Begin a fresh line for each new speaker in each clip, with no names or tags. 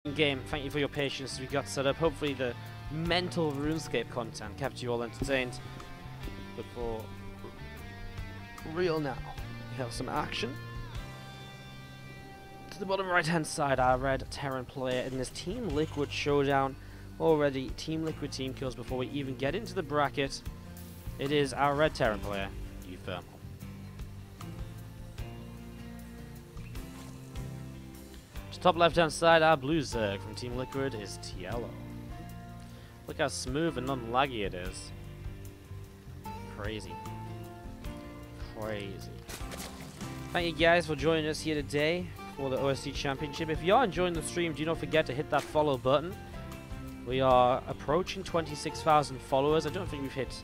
game. Thank you for your patience as we got set up. Hopefully the mental RuneScape content kept you all entertained. But for real now, we have some action. To the bottom right hand side, our red Terran player in this Team Liquid showdown. Already Team Liquid team kills before we even get into the bracket. It is our red Terran player, uThermal. Top left hand side, our blue Zerg from Team Liquid is TLO. Look how smooth and non-laggy it is. Crazy. Crazy. Thank you guys for joining us here today for the OSC Championship. If you are enjoying the stream, do not forget to hit that follow button. We are approaching 26,000 followers. I don't think we've hit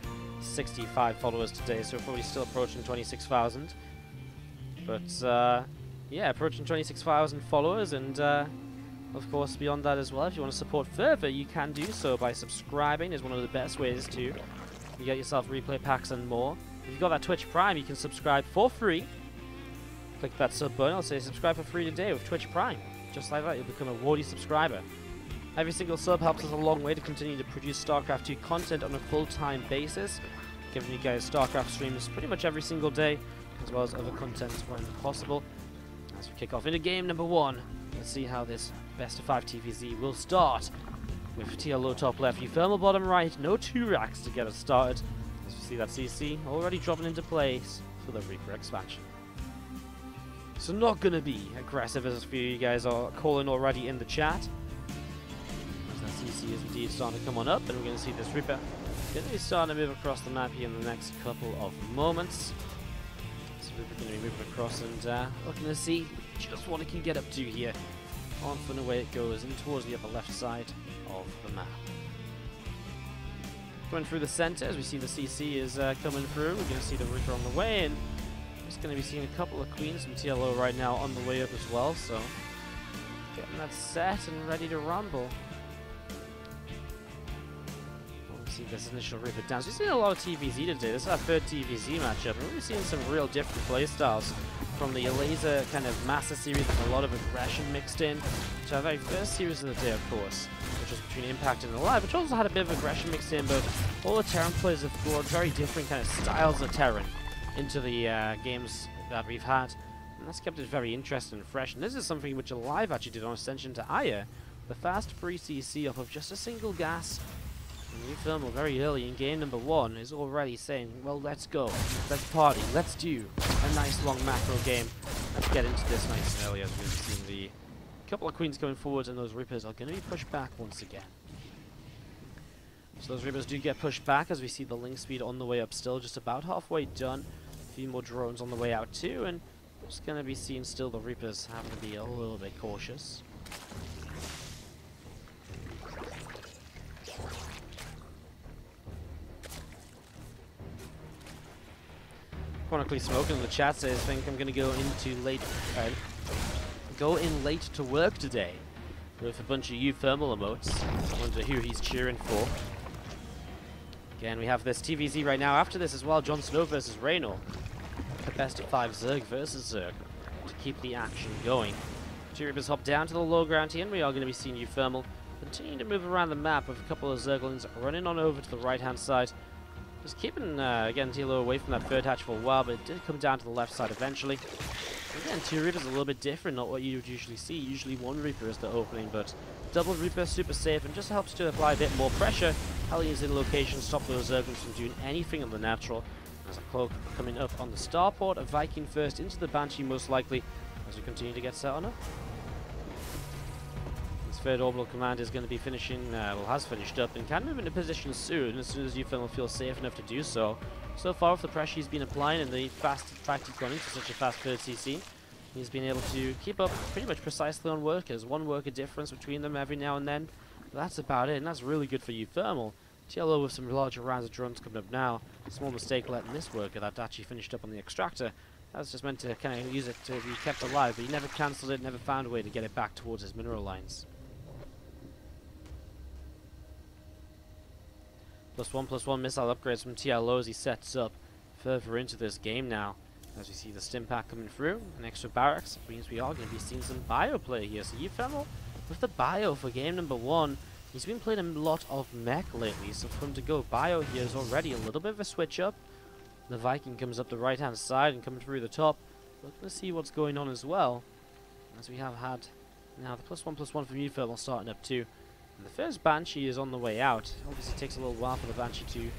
65 followers today, so we're probably still approaching 26,000. But, yeah, approaching 26,000 followers, and of course beyond that as well, if you want to support further, you can do so by subscribing. Is one of the best ways to get yourself replay packs and more. If you've got that Twitch Prime, you can subscribe for free. Click that sub button, I'll say subscribe for free today with Twitch Prime. Just like that, you'll become a Wardy subscriber. Every single sub helps us a long way to continue to produce StarCraft 2 content on a full-time basis, giving you guys StarCraft streams pretty much every single day, as well as other content when possible. As we kick off into game number 1, let's see how this best of 5 TVZ will start. With TLO top left, uThermal bottom right, no 2 racks to get us started. As we see that CC already dropping into place for the Reaper expansion. So not going to be aggressive as a few of you guys are calling already in the chat. As that CC is indeed starting to come on up, and we're going to see this Reaper going to be starting to move across the map here in the next couple of moments. We're going to be moving across and looking to see just what it can get up to here. On from the way it goes in towards the upper left side of the map. Going through the center, as we see the CC is coming through. We're going to see the Reaper on the way, and we're just going to be seeing a couple of Queens from TLO right now on the way up as well. So getting that set and ready to rumble. See this initial Reaper down. So we've seen a lot of TVZ today. This is our third TVZ matchup. We're really seeing some real different playstyles from the laser kind of master series with a lot of aggression mixed in to our very first series of the day, of course, which was between Impact and Alive, which also had a bit of aggression mixed in, but all the Terran players have brought very different kind of styles of Terran into the games that we've had, and that's kept it very interesting and fresh. And this is something which Alive actually did on Ascension to Aya, the fast free CC off of just a single gas. uThermal very early in game number 1 is already saying, well, let's go, let's party, let's do a nice long macro game. Let's get into this nice and early, as we've seen the couple of Queens coming forward, and those Reapers are going to be pushed back once again. So those Reapers do get pushed back as we see the link speed on the way up still, just about halfway done. A few more drones on the way out too, and we're just going to be seeing still the Reapers having to be a little bit cautious. Chronically Smoking in the chat says, I think I'm going to go in late to work today with a bunch of uThermal emotes. I wonder who he's cheering for. Again, we have this TVZ right now. After this as well, Jon Snow versus Raynor. The best of 5 Zerg versus Zerg to keep the action going. 2 Reapers hop down to the low ground here, and we are going to be seeing uThermal continuing to move around the map with a couple of Zerglings running on over to the right hand side. Just keeping, again, TLO away from that third hatch for a while, but it did come down to the left side eventually. Again, 2 Reapers are a little bit different, not what you would usually see. Usually 1 Reaper is the opening, but double Reaper, super safe, and just helps to apply a bit more pressure. Helly is in location, stop those Zerglings from doing anything on the natural. There's a Cloak coming up on the starport, a Viking first into the Banshee most likely, as we continue to get set on up. Third orbital command is going to be finishing, well, has finished up, and can move into position soon as uThermal feels safe enough to do so. So far, with the pressure he's been applying and the fast fact he's gone into such a fast third CC, he's been able to keep up pretty much precisely on workers. 1 worker difference between them every now and then. But that's about it, and that's really good for uThermal. TLO with some larger rounds of drones coming up now. Small mistake letting this worker that actually finished up on the extractor. That was just meant to kind of use it to be kept alive, but he never cancelled it, never found a way to get it back towards his mineral lines. +1/+1 missile upgrades from TLO as he sets up further into this game now. As we see the stim pack coming through, an extra barracks, it means we are going to be seeing some bio play here. So uThermal with the bio for game number 1. He's been playing a lot of mech lately, so for him to go bio here is already a little bit of a switch up. The Viking comes up the right hand side and coming through the top. Looking to see what's going on as well, as we have had now the +1/+1 from uThermal starting up too. And the first Banshee is on the way out. Obviously it takes a little while for the Banshee to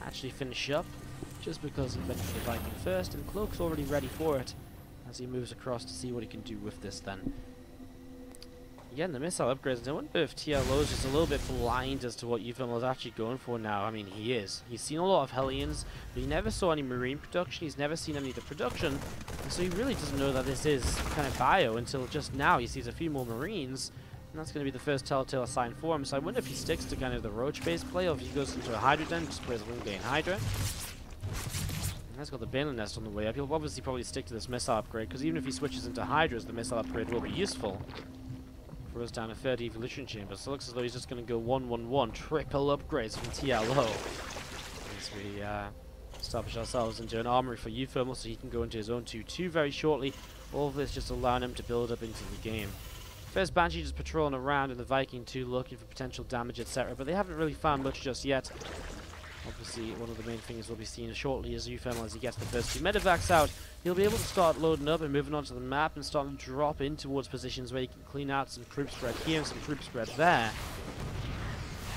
actually finish up, just because he went for the Viking first, and Cloak's already ready for it as he moves across to see what he can do with this then. Again, the missile upgrades, I wonder if TLO is just a little bit blind as to what uThermal is actually going for now. I mean, he is. He's seen a lot of Hellions, but he never saw any Marine production, he's never seen any of the production, and so he really doesn't know that this is kind of bio until just now he sees a few more Marines, and that's going to be the first Telltale assign for him. So I wonder if he sticks to kind of the Roach-based play, or if he goes into a Hydra den, just plays a Wing-Bane Hydra. And that's got the Baneling Nest on the way up. He'll obviously probably stick to this missile upgrade, because even if he switches into Hydras, the missile upgrade will be useful. Throws down a third evolution chamber, so it looks as though he's just going to go 1-1-1, triple upgrades from TLO. As we establish ourselves into an armory for uThermal, so he can go into his own 2-2 very shortly. All of this just allowing him to build up into the game. First Banshee just patrolling around, and the Viking 2 looking for potential damage, etc., but they haven't really found much just yet. Obviously, one of the main things we'll be seeing shortly is uThermal, as he gets the first 2 medevacs out, he'll be able to start loading up and moving onto the map and starting to drop in towards positions where he can clean out some troop spread here and some troop spread there.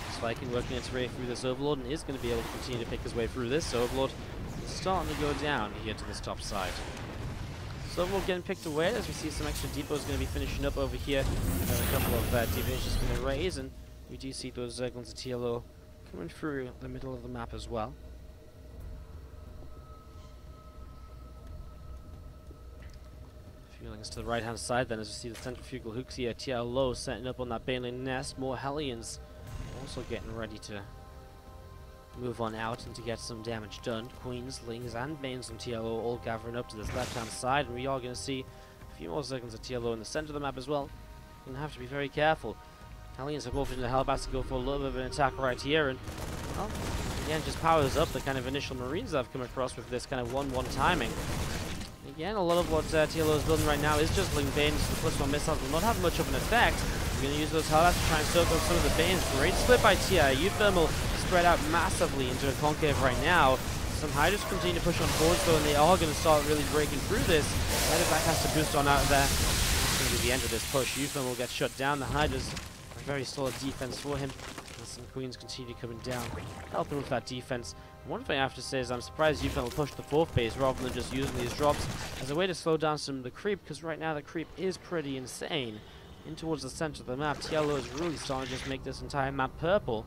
This Viking working its way through this Overlord and is going to be able to continue to pick his way through this Overlord. It's starting to go down here to this top side. So Overlord getting picked away as we see some extra depots going to be finishing up over here. And a couple of divisions just going to raise, and we do see those Zerglings of TLO coming through the middle of the map as well. Feelings to the right hand side then, as we see the centrifugal hooks here. TLO setting up on that Baneling Nest. More Hellions also getting ready to move on out and to get some damage done. Queens, Lings and Banes from TLO all gathering up to this left hand side, and we are going to see a few more Zerglings of TLO in the center of the map as well. Going to have to be very careful. Hellions have moved into the Hellbats to go for a little bit of an attack right here, and well, again, just powers up the kind of initial Marines that I've come across with this kind of 1-1 timing. Again, a lot of what TLO is building right now is just Ling Banes. The +1 missiles will not have much of an effect. We're going to use those Hellbats to try and soak up some of the Banes. Great split by TI. uThermal spread out massively into a concave right now. Some Hydras continue to push on forwards though, and they are going to start really breaking through this. Medevac has to boost on out of there. It's going to be the end of this push. uThermal gets shut down. The Hydras, a very solid defense for him. And some Queens continue coming down, helping with that defense. One thing I have to say is I'm surprised uThermal pushed the 4th base rather than just using these drops as a way to slow down some of the creep, because right now the creep is pretty insane. In towards the center of the map, TLO is really starting to just make this entire map purple.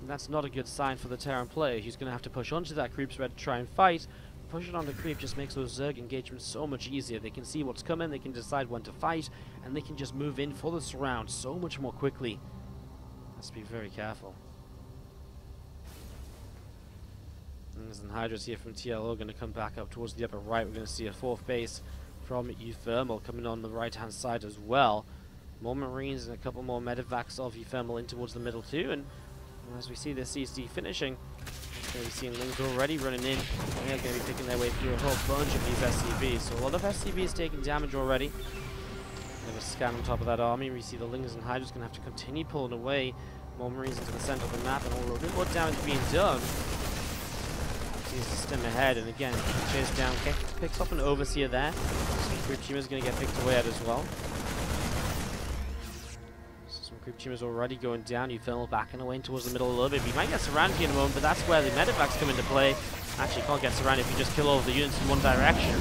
And that's not a good sign for the Terran player. He's going to have to push onto that creep spread to try and fight. Pushing on the creep just makes those Zerg engagements so much easier. They can see what's coming, they can decide when to fight, and they can just move in for the surround so much more quickly. Has to be very careful. And Hydras here from TLO going to come back up towards the upper right. We're going to see a 4th base from uThermal coming on the right hand side as well. More Marines and a couple more medevacs of uThermal in towards the middle too. And as we see this CSD finishing, we're going to be seeing Lings already running in. And they're going to be picking their way through a whole bunch of these SCVs. So a lot of SCVs taking damage already. We have a scan on top of that army. We see the Lings and Hydras going to have to continue pulling away. More Marines into the center of the map, and a little bit more damage being done. Sees the stem ahead, and again, chased down, picks up an Overseer there. Some Creep Tumors going to get picked away at as well. So some Creep Tumors already going down. uThermal backing away towards the middle a little bit. We might get surrounded here in a moment, but that's where the medevacs come into play. Actually, can't get surrounded if you just kill all of the units in one direction.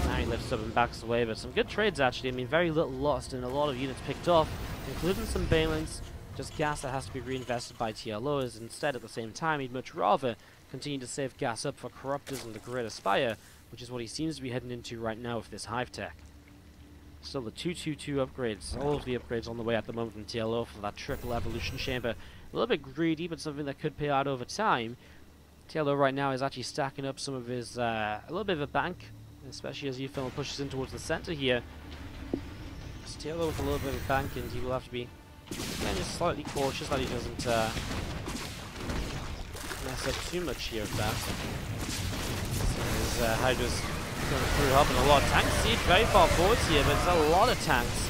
Now he lifts up and backs away, but some good trades actually. I mean, very little lost and a lot of units picked off, including some Banelings. Just gas that has to be reinvested by TLOs. Instead, at the same time, he'd much rather continue to save gas up for Corruptors and the Great Aspire, which is what he seems to be heading into right now with this Hive Tech. Still the 222 upgrades, all of the upgrades on the way at the moment from TLO for that triple evolution chamber. A little bit greedy, but something that could pay out over time. TLO right now is actually stacking up some of his, a little bit of a bank, especially as uThermal pushes in towards the center here. So TLO with a little bit of a bank, and he will have to be just slightly cautious that he doesn't mess up too much here with that. His Hydra's going through, helping a lot of tanks. See, very far forwards here, but it's a lot of tanks.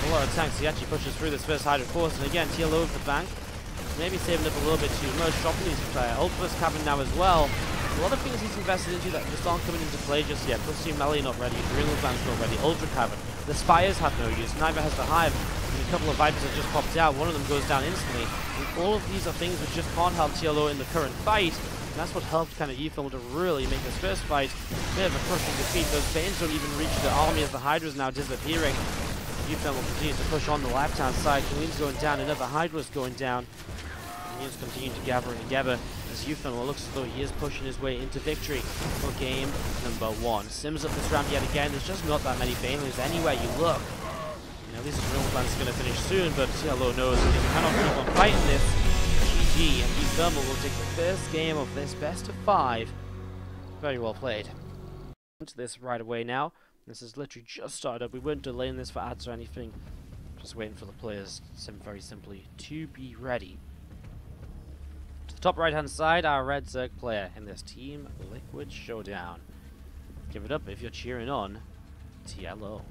a lot of tanks. He actually pushes through this first Hydra force, and again, TLO with the bank. Maybe saving up a little bit too much, dropping his Ultimus cabin now as well. A lot of things he's invested into that just aren't coming into play just yet. Plus, Melee not ready, Adrenal Gland's not ready, Ultra Cabin. The Spires have no use, neither has the Hive. And a couple of Vipers have just popped out, one of them goes down instantly. And all of these are things that just can't help TLO in the current fight. And that's what helped kind of uThermal to really make this first fight a bit of a crushing defeat. Those Banes don't even reach the army as the Hydra is now disappearing. uThermal continues to push on the left-hand side. Kaleem's going down, another Hydra's going down. Minions continue to gather together as uThermal looks as though he is pushing his way into victory for game number 1. Sims up this round yet again. There's just not that many Banelings anywhere you look. You know, this Adrenal Gland's going to finish soon, but TLO knows that they cannot keep on fighting this. GG, and uThermal will take the first game of this best of 5. Very well played. Into this right away now. This has literally just started up. We weren't delaying this for ads or anything. Just waiting for the players, very simply, to be ready. To the top right hand side, our red Zerg player in this Team Liquid showdown. Give it up if you're cheering on TLO.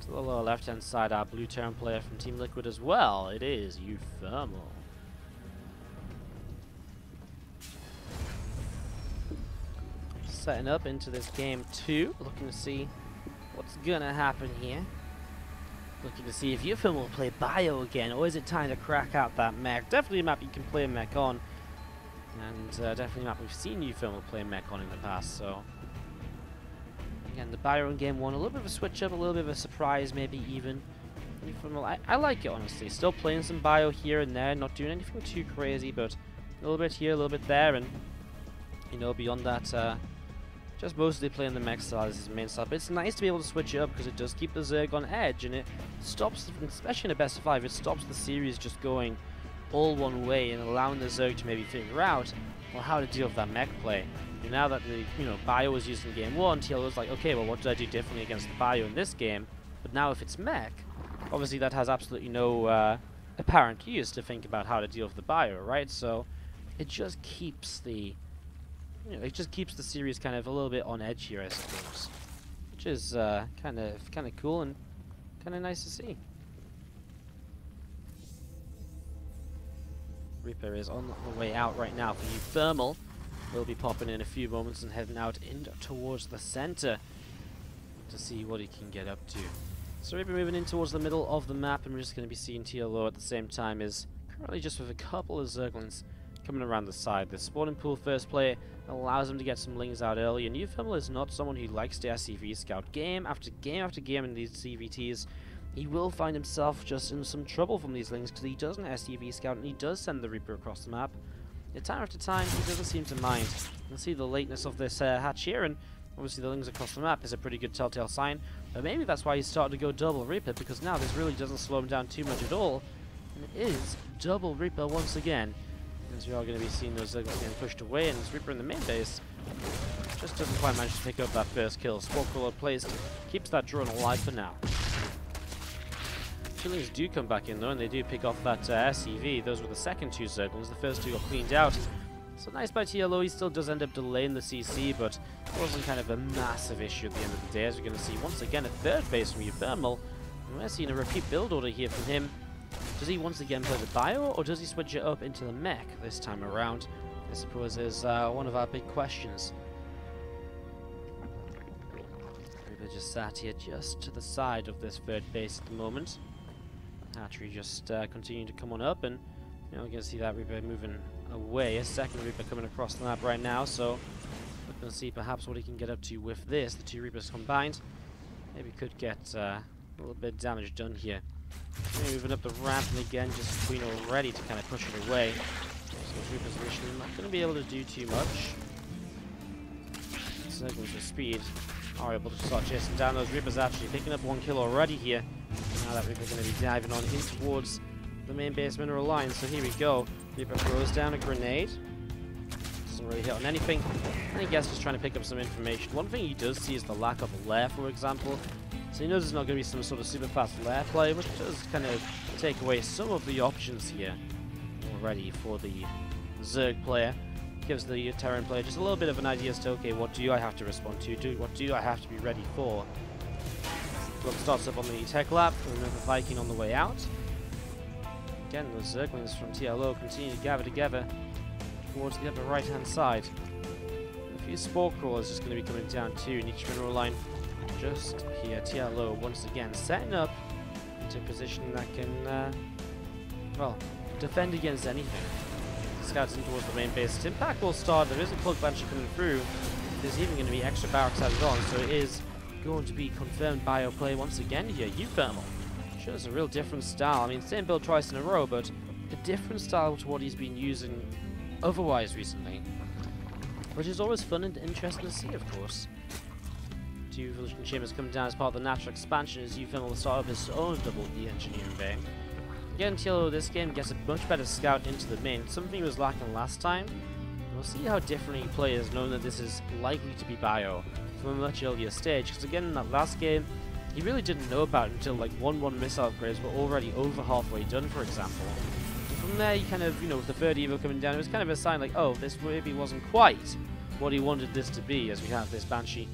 To the lower left hand side, our blue turn player from Team Liquid as well. It is uThermal. Setting up into this game 2, looking to see what's gonna happen here. Looking to see if uThermal will play Bio again, or is it time to crack out that mech? Definitely a map you can play mech on, and definitely a map we've seen uThermal play mech on in the past. So again, the Bio in game 1, a little bit of a switch up, a little bit of a surprise, maybe even. uThermal, I like it honestly. Still playing some Bio here and there, not doing anything too crazy, but a little bit here, a little bit there, and you know, beyond that, just mostly playing the mech style as his main style. But it's nice to be able to switch it up because it does keep the Zerg on edge, and it stops, especially in a best of 5, it stops the series just going all one way and allowing the Zerg to maybe figure out, well, how to deal with that mech play. And now that the Bio was used in game 1, TLO was like, okay, well, what did I do differently against the Bio in this game? But now if it's mech, obviously that has absolutely no apparent use to think about how to deal with the Bio, right? So it just keeps the series kind of a little bit on edge here, I suppose, which is kind of cool and kind of nice to see. Reaper is on the way out right now for uThermal. We'll be popping in a few moments and heading out towards the center to see what he can get up to. So Reaper moving in towards the middle of the map, and we're just going to be seeing TLO at the same time as currently just with a couple of Zerglings coming around the side. The spawning pool first play allows him to get some lings out early, and uThermal is not someone who likes to SCV scout. Game after game after game in these ZvTs, he will find himself just in some trouble from these lings because he doesn't SCV scout and he does send the Reaper across the map. And time after time, he doesn't seem to mind. You can see the lateness of this hatch here, and obviously the lings across the map is a pretty good telltale sign. But maybe that's why he's starting to go double Reaper, because now this really doesn't slow him down too much at all. And it is double Reaper once again. As we are going to be seeing those Zerglings getting pushed away, and this Reaper in the main base just doesn't quite manage to pick up that first kill. Sport Crawler placed, keeps that drone alive for now. Chillings do come back in though, and they do pick off that SCV. Those were the second 2 Zerglings, the first 2 got cleaned out. So nice by TLO, he still does end up delaying the CC, but it wasn't kind of a massive issue at the end of the day, as we're going to see once again a third base from uThermal. And we're seeing a repeat build order here from him. Does he once again play the Bio, or does he switch it up into the mech this time around? I suppose is one of our big questions. Reaper just sat here just to the side of this third base at the moment. Hatchery just continuing to come on up, and we're going to see that Reaper moving away. A second Reaper coming across the map right now, so we're going to see perhaps what he can get up to with this. The 2 Reapers combined maybe could get a little bit of damage done here. Moving up the ramp, and again, just Queen already to kind of push it away. So Reaper's initially not going to be able to do too much. Zerglings with speed are able to start chasing down those Reapers, actually picking up 1 kill already here. Now that Reaper's going to be diving on in towards the main base mineral line. So here we go. Reaper throws down a grenade. Doesn't really hit on anything. I guess just trying to pick up some information. One thing he does see is the lack of a lair, for example. So he knows there's not going to be some sort of super fast lair play, which does kind of take away some of the options here already for the Zerg player. Gives the Terran player just a little bit of an idea as to, okay, what do I have to respond to? What do I have to be ready for? Club starts up on the tech lab, with another Viking on the way out. Again, those Zerglings from TLO continue to gather together towards the upper right-hand side. A few Spore Crawlers just going to be coming down too in each mineral line. Just here, TLO once again setting up into a position that can, well, defend against anything. Scouts in towards the main base. Impact will start. There is a Plug Banshee coming through. There's even going to be extra barracks added on, so it is going to be confirmed bio play once again here. uThermal shows a real different style. I mean, same build twice in a row, but a different style to what he's been using otherwise recently, which is always fun and interesting to see, of course. Two Evolution Chambers coming down as part of the natural expansion as uThermal will start up his own double E engineering bay. Again, TLO this game gets a much better scout into the main, something he was lacking last time. We'll see how differently he plays, knowing that this is likely to be bio from a much earlier stage, because again in that last game, he really didn't know about it until like 1-1 missile upgrades were already over halfway done, for example. And from there, you kind of, you know, with the third Evo coming down, it was kind of a sign like, oh, this maybe wasn't quite what he wanted this to be, as we have this Banshee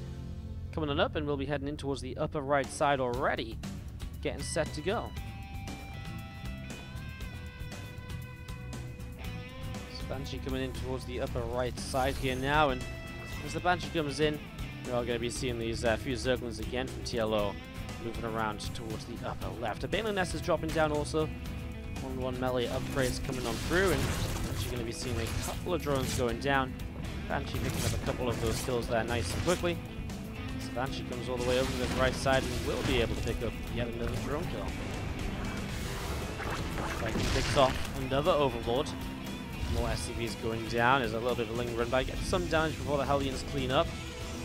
coming on up, and we'll be heading in towards the upper right side already, getting set to go. Banshee coming in towards the upper right side here now, and as the Banshee comes in, we're all going to be seeing these few Zerglings again from TLO moving around towards the upper left. A Baneling Nest is dropping down also. 1-1 melee upgrades coming on through, and actually going to be seeing a couple of drones going down. Banshee picking up a couple of those kills there nice and quickly. So Banshee comes all the way over to the right side and will be able to pick up yet another drone kill. Viking picks off another Overlord. More SCVs going down. There's a little bit of a lingering run by. Gets some damage before the Hellions clean up.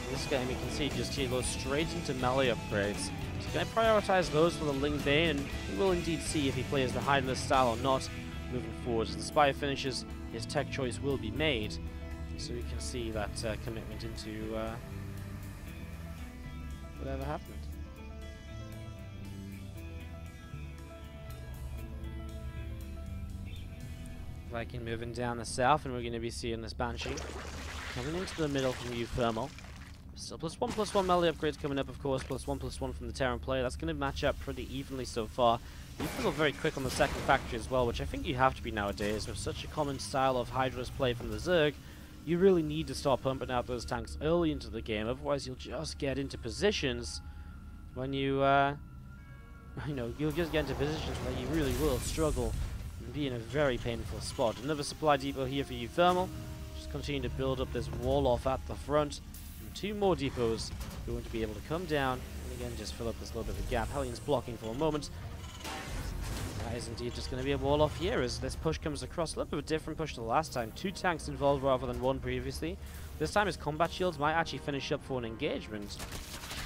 In this game, you can see just TLO straight into melee upgrades. He's going to prioritize those for the Ling Bane, and we will indeed see if he plays the Hydra style or not moving forward. As the Spire finishes, his tech choice will be made. So you can see that commitment into whatever happened. Viking moving down the south, and we're going to be seeing this Banshee coming into the middle from uThermal. Still +1/+1 melee upgrades coming up, of course, +1/+1 from the Terran player. That's going to match up pretty evenly so far. uThermal very quick on the second factory as well, which I think you have to be nowadays. With such a common style of Hydra's play from the Zerg, you really need to start pumping out those tanks early into the game, otherwise you'll just get into positions when you, you'll just get into positions where you really will struggle and be in a very painful spot. Another supply depot here for uThermal. Just continue to build up this wall off at the front. And two more depots going to be able to come down and again just fill up this little bit of a gap. Hellions blocking for a moment. That is indeed just going to be a wall off here as this push comes across. A little bit of a different push to the last time. Two tanks involved rather than one previously. This time his combat shields might actually finish up for an engagement.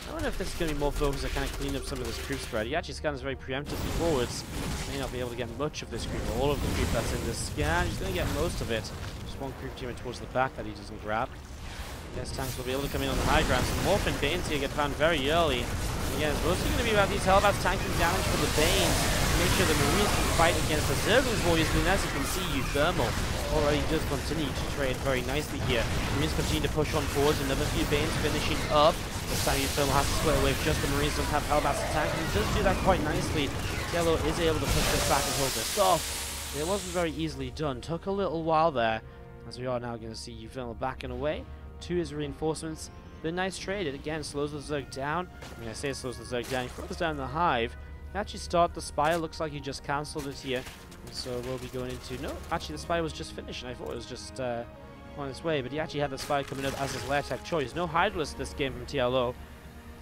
I don't know if this is going to be more focused to kind of clean up some of this creep spread. He actually scans very preemptively forwards. May not be able to get much of this creep, or all of the creep that's in this scan. He's going to get most of it. Just one creep team towards the back that he doesn't grab. I guess tanks will be able to come in on the high ground. Some Morphin Banes here get found very early. And again, it's mostly going to be about these Hellbats tanking damage for the Banes to make sure the Marines can fight against the Zerglings warriors. And as you can see, uThermal already does continue to trade very nicely here. Marines continue to push on forwards. Another few Banes finishing up. This time uThermal has to split away if just the Marines don't have Hellbats attack, and he does do that quite nicely. TLO is able to push this back and hold this off. It wasn't very easily done. Took a little while there, as we are now going to see uThermal backing away to his reinforcements. But a nice trade. It again slows the Zerg down. I mean, I say it slows the Zerg down. He throws down the Hive. He actually start the Spire. Looks like he just cancelled it here. And so we'll be going into... No, actually the Spire was just finished, and I thought it was just... on its way, but he actually had the Spire coming up as his lair tech choice. No Hydralisk this game from TLO.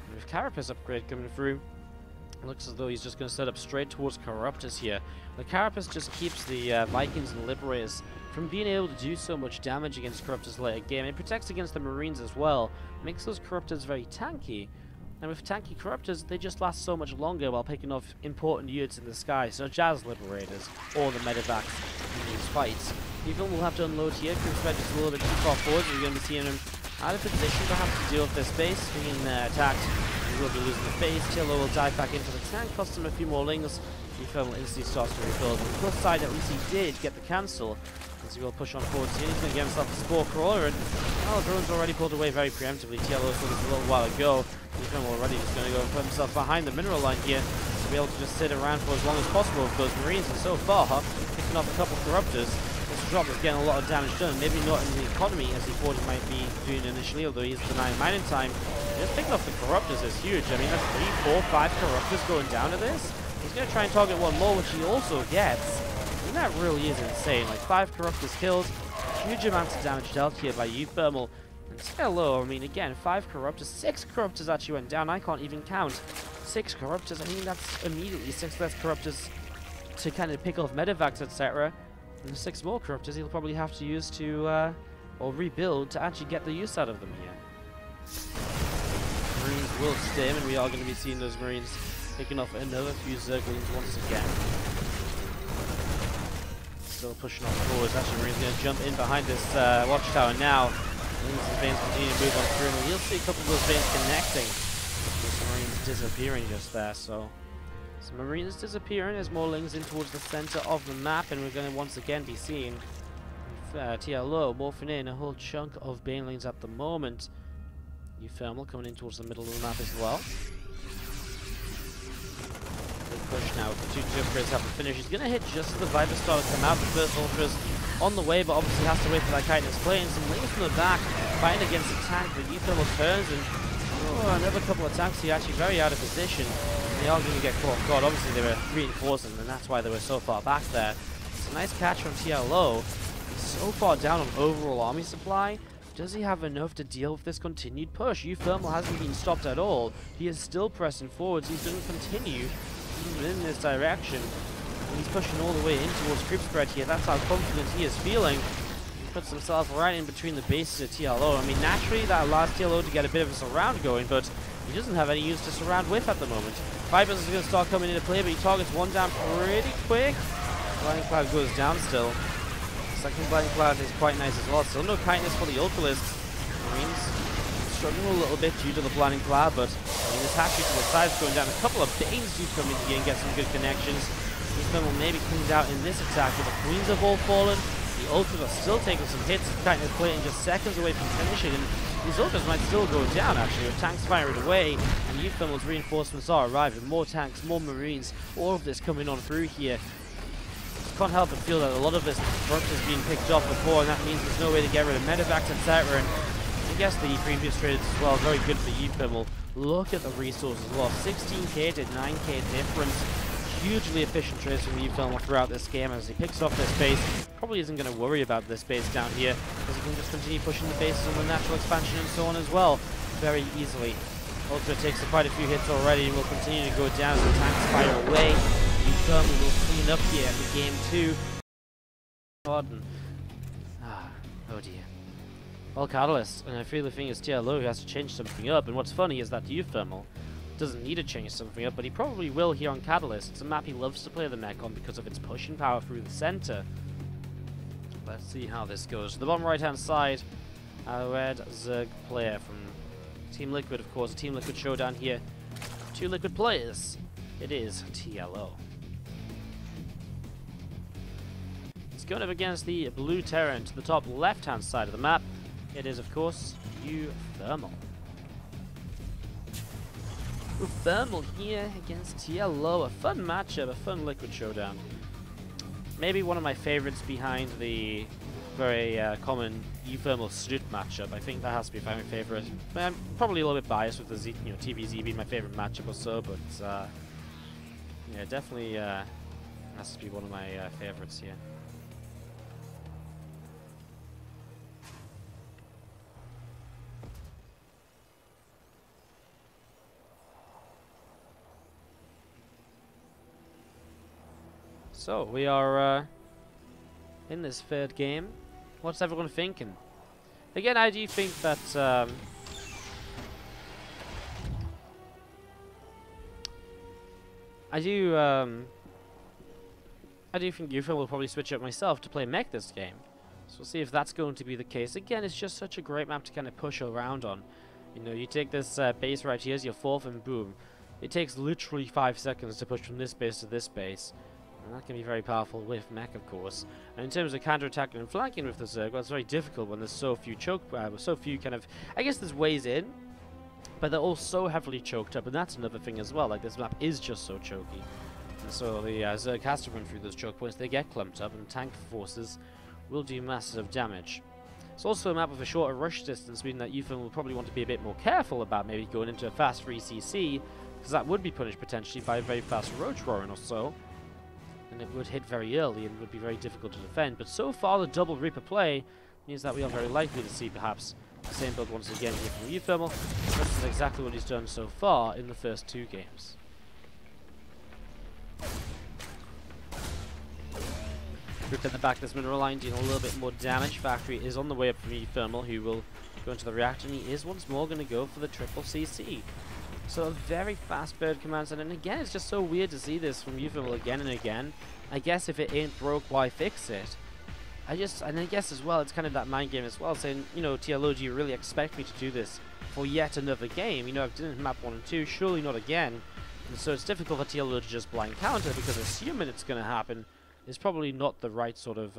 And with Carapace upgrade coming through, it looks as though he's just going to set up straight towards Corruptors here. The Carapace just keeps the Vikings and Liberators from being able to do so much damage against Corruptors later game. It protects against the Marines as well. Makes those Corruptors very tanky. And with tanky Corruptors, they just last so much longer while picking off important units in the sky, such as Liberators or the Medivacs in these fights. uThermal will have to unload here. Creep spread just a little bit too far forward. We're going to be seeing him out of position perhaps to deal with this base. Being attacked, he will be losing the base. TLO will dive back into the tank, cost him a few more lings. uThermal instantly starts to rebuild. On the plus side, at least he did get the cancel, as he will push on forward. So he's going to get himself a Spore Crawler, and well, the drone's already pulled away very preemptively. TLO saw this a little while ago. uThermal already just going to go and put himself behind the mineral line here to be able to just sit around for as long as possible with those Marines. And so far, picking off a couple of Corruptors. This drop is getting a lot of damage done. Maybe not in the economy as he thought he might be doing initially, although he's denying mining time. Just picking off the Corruptors is huge. I mean, that's 3, 4, 5 Corruptors going down to this. He's going to try and target one more, which he also gets. And that really is insane. Like 5 Corruptors killed, huge amounts of damage dealt here by uThermal. And TLO, I mean, again, 5 Corruptors, 6 Corruptors actually went down. I can't even count 6 Corruptors. I mean, that's immediately 6 less Corruptors to kind of pick off medevacs, etc. And 6 more Corruptors he'll probably have to use to, or rebuild to actually get the use out of them here. Marines will stim, and we are going to be seeing those Marines picking off another few Zerglings once again. Still pushing on forwards. Actually, Marines going to jump in behind this watchtower now. These veins continue to move on through, and you'll see a couple of those veins connecting. Some Marines disappearing just there, so some Marines disappearing as more lings in towards the center of the map, and we're going to once again be seeing TLO morphing in a whole chunk of banelings at the moment. uThermal coming in towards the middle of the map as well. Big push now. The 2 upgrades haven't finished. He's going to hit just as the Viper Star to come out. The first Ultra's on the way, but obviously has to wait for that Chitinous play. And some lings from the back fighting against the tank, but uThermal turns, and another couple of tanks here actually very out of position. And they are going to get caught off guard. Obviously they were reinforcing, and that's why they were so far back there. It's a nice catch from TLO. He's so far down on overall army supply. Does he have enough to deal with this continued push? uThermal hasn't been stopped at all. He is still pressing forwards. He's going to continue in this direction. And he's pushing all the way in towards creep spread here. That's how confident he is feeling. He puts himself right in between the bases of TLO. I mean, naturally that allows TLO to get a bit of a surround going, but he doesn't have any use to surround with at the moment. Vipers is going to start coming into play, but he targets one down pretty quick. Blinding Cloud goes down still. Second Blinding Cloud is quite nice as well. Still no Chitinous for the Ultralists. Marines struggling a little bit due to the Blinding Cloud, but I mean, this hatchery to the side's going down. A couple of Banes do come in here and get some good connections. uThermal maybe cleans out in this attack, but the Queens have all fallen. The Ultras are still taking some hits. Chitinous playing just seconds away from finishing, and these Ultras might still go down actually, with tanks firing away, and uThermal's reinforcements are arriving. More tanks, more Marines, all of this coming on through here. Can't help but feel that a lot of this work is being picked up before, and that means there's no way to get rid of medevacs, etc. And I guess the previous trades as well, very good for uThermal. Look at the resources as well, 16k to 9k difference. Hugely efficient trades from uThermal throughout this game as he picks off this base. Probably isn't going to worry about this base down here, because he can just continue pushing the bases on the natural expansion and so on as well, very easily. Ultra takes quite a few hits already and will continue to go down as the tanks fire away. uThermal will clean up here for game 2. Pardon. Oh dear. Well, Catalyst, and I feel the thing is TLO who has to change something up, and what's funny is that uThermal doesn't need to change something up, but he probably will here on Catalyst. It's a map he loves to play the mech on because of its pushing power through the center. Let's see how this goes. To the bottom right hand side, a red Zerg player from Team Liquid, of course, a Team Liquid showdown here. 2 Liquid players. It is TLO. It's going up against the blue Terran to the top left-hand side of the map. It is, of course, uThermal. uThermal here against TLO. A fun matchup, a fun Liquid showdown. Maybe one of my favorites behind the very common uThermal Snoot matchup. I think that has to be my favorite. I'm probably a little bit biased with the TVZ being my favorite matchup or so, but yeah, definitely has to be one of my favorites here. So we are in this third game. What's everyone thinking? Again, I do think that I do think uThermal will probably switch up myself to play mech this game. So we'll see if that's going to be the case. Again, it's just such a great map to kind of push around on. You know, you take this base right here as your 4th, and boom. It takes literally 5 seconds to push from this base to this base. And that can be very powerful with mech, of course. And in terms of counterattacking and flanking with the Zerg, well, it's very difficult when there's so few kind of, I guess there's ways in. But they're all so heavily choked up, and that's another thing as well. Like, this map is just so choky. And so the Zerg has to run through those choke points. They get clumped up, and tank forces will do massive damage. It's also a map with a shorter rush distance, meaning that uThermal will probably want to be a bit more careful about maybe going into a fast 3cc, because that would be punished potentially by a very fast roach roaring or so. And it would hit very early and would be very difficult to defend. But so far, the double Reaper play means that we are very likely to see perhaps the same build once again here from uThermal. This is exactly what he's done so far in the first 2 games. Group in the back of this mineral line doing a little bit more damage. Factory is on the way up from uThermal, who will go into the reactor, and he is once more going to go for the triple CC. So a very fast bird command center, and again, it's just so weird to see this from uThermal again and again. I guess if it ain't broke, why fix it? And I guess as well, it's kind of that mind game as well, saying, you know, TLO, do you really expect me to do this for yet another game? You know, I've done it in map 1 and 2, surely not again. And so it's difficult for TLO to just blind counter, because assuming it's going to happen is probably not the right sort of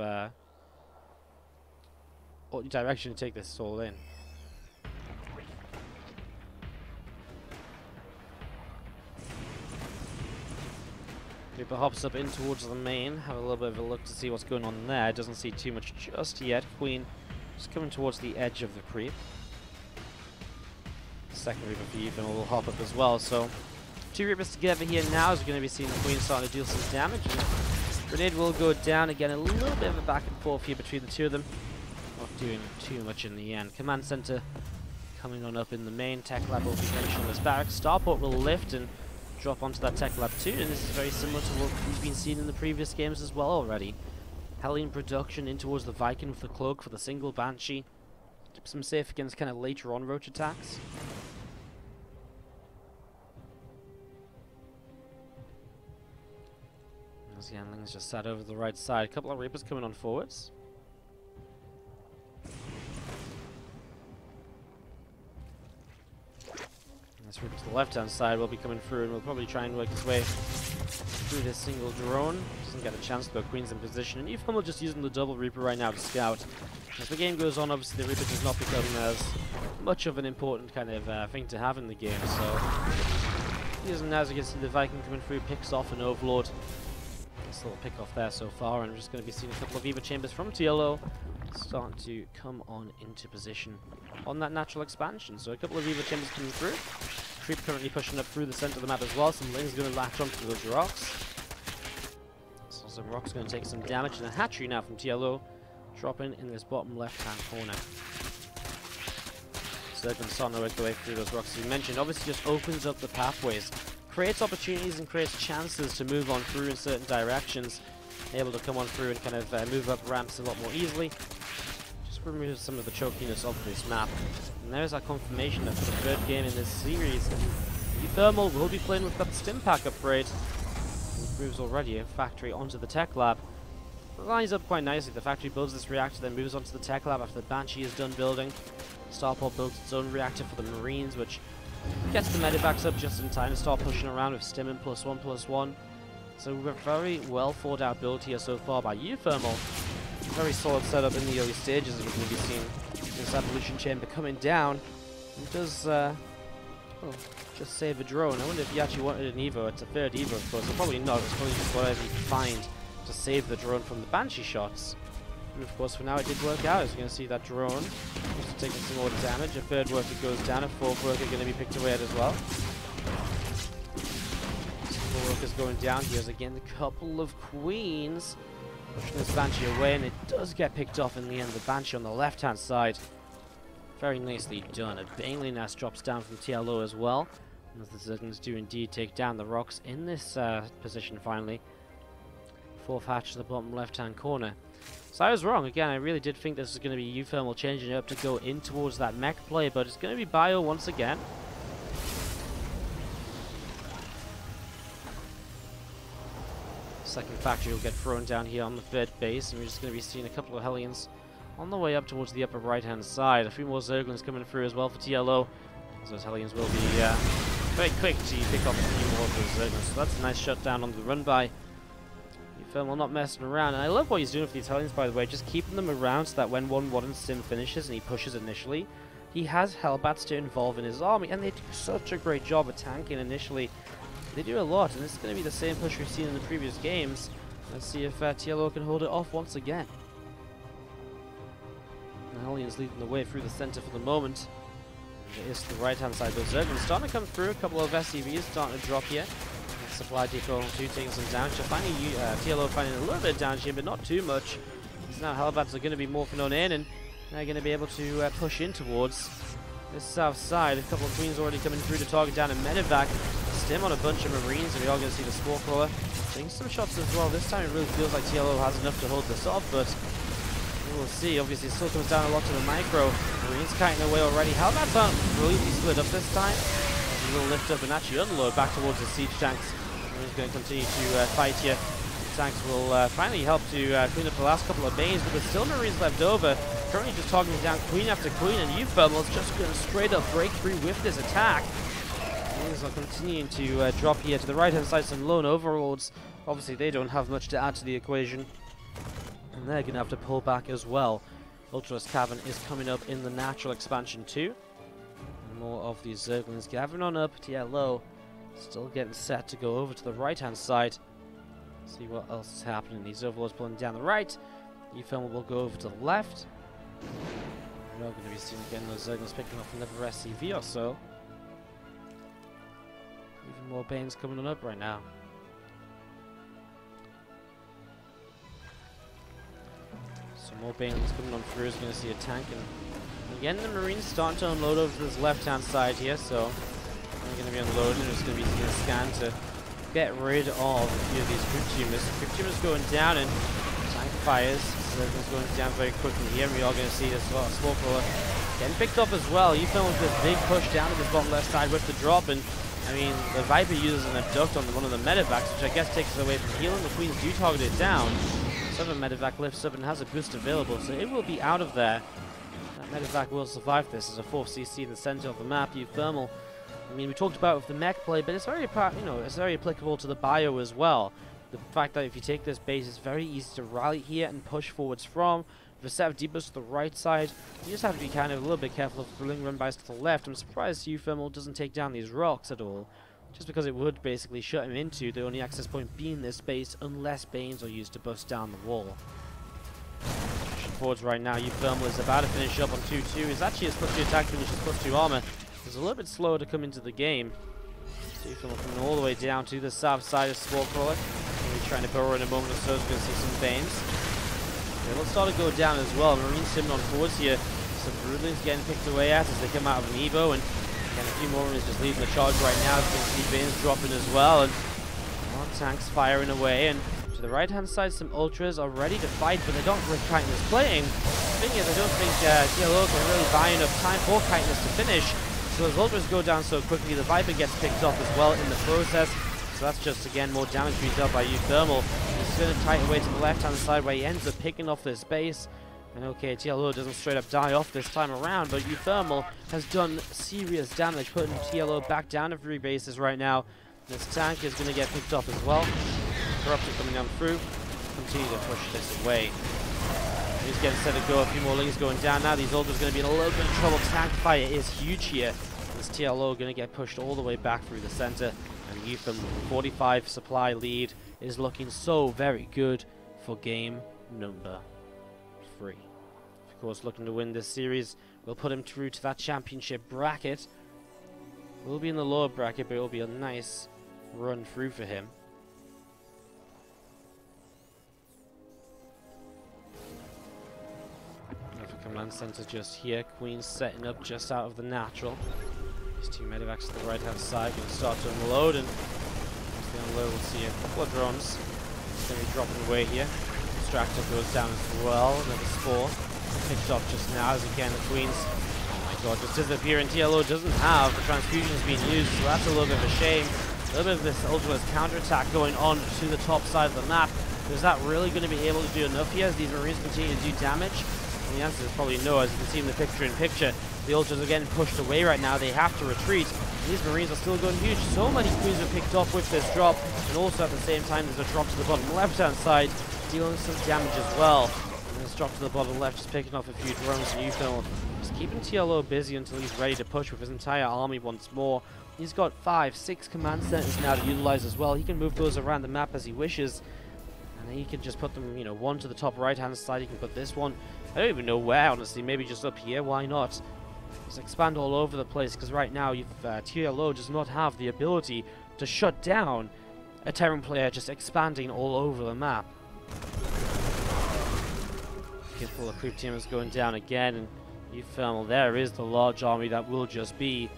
direction to take this all in. Reaper hops up in towards the main, have a little bit of a look to see what's going on there. Doesn't see too much just yet. Queen just coming towards the edge of the creep. Second Reaper for uThermal will hop up as well. So 2 Reapers together here now, as we're going to be seeing the Queen starting to deal some damage. Grenade will go down again. A little bit of a back and forth here between the 2 of them. Not doing too much in the end. Command center coming on up in the main. Tech lab will be finishing this barracks. Starport will lift and drop onto that tech lab too, and this is very similar to what we've been seeing in the previous games as well already. Hellion production in towards the Viking with the cloak for the single Banshee. Keeps them safe against kind of later on roach attacks. As the Yanlings just sat over the right side. A couple of Reapers coming on forwards. This Reaper to the left-hand side will be coming through, and we'll probably try and work his way through this single drone. Doesn't get a chance to go. Queen's in position, and uThermal just using the double Reaper right now to scout. As the game goes on, obviously the Reaper does not become as much of an important kind of thing to have in the game, so using now, as you can see the Viking coming through, picks off an Overlord. Nice little pick off there so far, and we're just going to be seeing a couple of Eva chambers from TLO starting to come on into position on that natural expansion. So a couple of Eva chambers coming through. Creep currently pushing up through the center of the map as well. Some lanes going to latch onto those rocks. So some rocks going to take some damage, and a hatchery now from TLO dropping in this bottom left-hand corner. Zerg and Son work their way through those rocks as we mentioned. Obviously just opens up the pathways, creates opportunities and creates chances to move on through in certain directions. Able to come on through and kind of move up ramps a lot more easily. Just remove some of the chokiness of this map. And there's our confirmation that for the 3rd game in this series, uThermal will be playing with that stim pack upgrade. It moves already a factory onto the tech lab. It lines up quite nicely. The factory builds this reactor, then moves onto the tech lab after the Banshee is done building. Starport builds its own reactor for the Marines, which gets the medibacks up just in time to start pushing around with stimming +1/+1. So we're very well thought out build here so far by uThermal. Very solid setup in the early stages, as we're going to be seeing this evolution chamber coming down. It does just save a drone. I wonder if he actually wanted an Evo. It's a 3rd Evo, of course. Probably not. It's probably just whatever you can find to save the drone from the Banshee shots. And of course, for now, it did work out. As you're going to see that drone just taking some more damage. A 3rd worker goes down. A 4th worker going to be picked away at as well. Workers going down. Here's again a couple of Queens pushing this Banshee away, and it does get picked off in the end. The Banshee on the left-hand side, very nicely done. A Baneling nest drops down from TLO as well, and the Zerglings do indeed take down the rocks in this position finally. 4th hatch to the bottom left-hand corner. So I was wrong again. I really did think this was going to be uThermal changing it up to go in towards that mech play, but it's going to be Bio once again. Second factory will get thrown down here on the 3rd base, and we're just going to be seeing a couple of Hellions on the way up towards the upper right-hand side. A few more Zerglings coming through as well for TLO. So those Hellions will be very quick to pick off a few more of those Zerglings. So that's a nice shutdown on the run by uThermal, not messing around. And I love what he's doing with these Hellions, by the way, just keeping them around so that when one Sim finishes and he pushes initially, he has Hellbats to involve in his army, and they do such a great job of tanking initially. They do a lot, and this is going to be the same push we've seen in the previous games. Let's see if TLO can hold it off once again. Hellions leading the way through the center for the moment. It is to the right hand side. Those Zerglings starting to come through. A couple of SCVs starting to drop here. Supply depot 2 taking some damage. Finding TLO finding a little bit of damage here, but not too much. Because now Hellbats are going to be morphing on in, and they're going to be able to push in towards this south side. A couple of Queens already coming through to target down in Medevac. Stim on a bunch of Marines, and we are going to see the Spore Crawler taking some shots as well. This time it really feels like TLO has enough to hold this off, but we'll see. Obviously, it still comes down a lot to the micro. Marines kiting away already. Hellbats aren't brilliantly split up this time. A little lift up and actually unload back towards the siege tanks. Marines going to continue to fight here. The tanks will finally help to clean up the last couple of bays, but there's still Marines left over. Currently just targeting down Queen after Queen, and uThermal is just going to straight up break through with this attack. Marines are continuing to drop here to the right hand side. Some lone overlords. Obviously, they don't have much to add to the equation, and they're going to have to pull back as well. Ultra's Cavern is coming up in the natural expansion too. And more of these Zerglings gathering on up. TLO still getting set to go over to the right hand side. See what else is happening. These overlords pulling down the right. uThermal will go over to the left. We're not going to be seeing again those Zerglings picking off another SCV or so. Even more Banes coming on up right now. Some more Banes coming on through. Is going to see a tank, and again the Marines starting to unload over to this left hand side here, so they're going to be unloading. They're just going to be using a scan to get rid of a few of these Cryptumors. Cryptumors going down, and tank fires. Zerglings going down very quickly here, and we are going to see this Spore Crawler getting picked up as well. uThermal with this big push down to this bottom left side with the drop, and I mean, the Viper uses an abduct on one of the Medevacs, which I guess takes it away from healing. The Queens do target it down. So the Medevac lifts up and has a boost available, so it will be out of there. That Medevac will survive this as a 4th CC in the center of the map. uThermal, I mean, we talked about with the mech play, but it's very, it's very applicable to the bio as well. The fact that if you take this base, it's very easy to rally here and push forwards from. With a set of debuffs to the right side, you just have to be kind of a little bit careful of thrilling run-bys to the left. I'm surprised uThermal doesn't take down these rocks at all, just because it would basically shut him into the only access point being this base, unless Banes are used to bust down the wall. Pushing forwards right now, uThermal is about to finish up on 2-2. It's actually his +2 attack finish, his +2 armor. It's a little bit slower to come into the game. So uThermal coming all the way down to the south side of Spore Crawler. We'll be trying to burrow in a moment or so. We're going to see some Banes. They'll start to go down as well. Marines simming on forwards here. Some Broodlings getting picked away at as they come out of an Evo, and again, a few more Marines just leading the charge right now. You can see Banes dropping as well, and more tanks firing away. And to the right hand side, some Ultras are ready to fight, but they don't really Chitinous playing. The thing is, I don't think TLO can really buy enough time for Chitinous to finish. So as Ultras go down so quickly, the Viper gets picked off as well in the process. So that's just, again, more damage being dealt by uThermal. He's going to tighten away to the left-hand side where he ends up picking off this base. And okay, TLO doesn't straight up die off this time around, but uThermal has done serious damage, putting TLO back down to 3 bases right now. This tank is going to get picked off as well. Corrupted coming down through. Continue to push this away. He's getting set to go. A few more Lings going down now. These Ultras going to be in a little bit of trouble. Tank fire is huge here. This TLO going to get pushed all the way back through the center. And uThermal 45 supply lead is looking so very good for game number 3. Of course, looking to win this series will put him through to that championship bracket. We'll be in the lower bracket, but it will be a nice run through for him. Command center just here. Queen's setting up just out of the natural. These 2 Medevacs to the right hand side going to start to unload, and as they unload, we'll see a couple of drones. It's going to be dropping away here. Distractor goes down as well. Another Spore picked up just now as again the Queens, oh my god, just disappearing. TLO doesn't have the transfusions being used, so that's a little bit of a shame. A little bit of this Ultra's counterattack going on to the top side of the map. Is that really going to be able to do enough here as these Marines continue to do damage? And the answer is probably no, as you can see in the picture-in-picture. The Ultras are getting pushed away right now. They have to retreat. These Marines are still going huge. So many Queens are picked off with this drop. And also at the same time, there's a drop to the bottom left-hand side, dealing some damage as well. Let's drop to the bottom left, just picking off a few drones and uThermal. Just keeping TLO busy until he's ready to push with his entire army once more. He's got 5, 6 command centers now to utilize as well. He can move those around the map as he wishes. And he can just put them, you know, one to the top right-hand side. He can put this one. I don't even know where, honestly. Maybe just up here. Why not? Just expand all over the place, because right now TLO does not have the ability to shut down a Terran player just expanding all over the map. Full of creep teamers going down again, and uThermal, there is the large army that will just be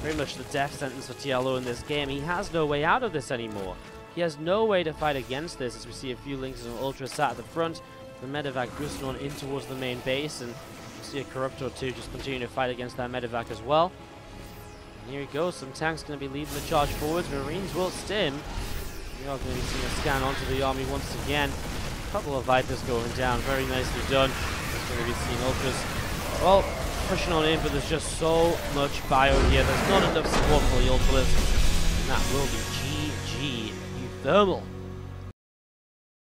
pretty much the death sentence for TLO in this game. He has no way out of this anymore. He has no way to fight against this, as we see a few links and an ultra sat at the front. The medevac boosting on in towards the main base, and we see a corruptor or two just continue to fight against that medevac as well. And here he goes, some tanks going to be leading the charge forwards. Marines will stim. We are going to be seeing a scan onto the army once again. Couple of Vipers going down, very nicely done. Just going to be seeing ultras, well, pushing on in, but there's just so much bio here. There's not enough support for the ultras, and that will be GG uThermal.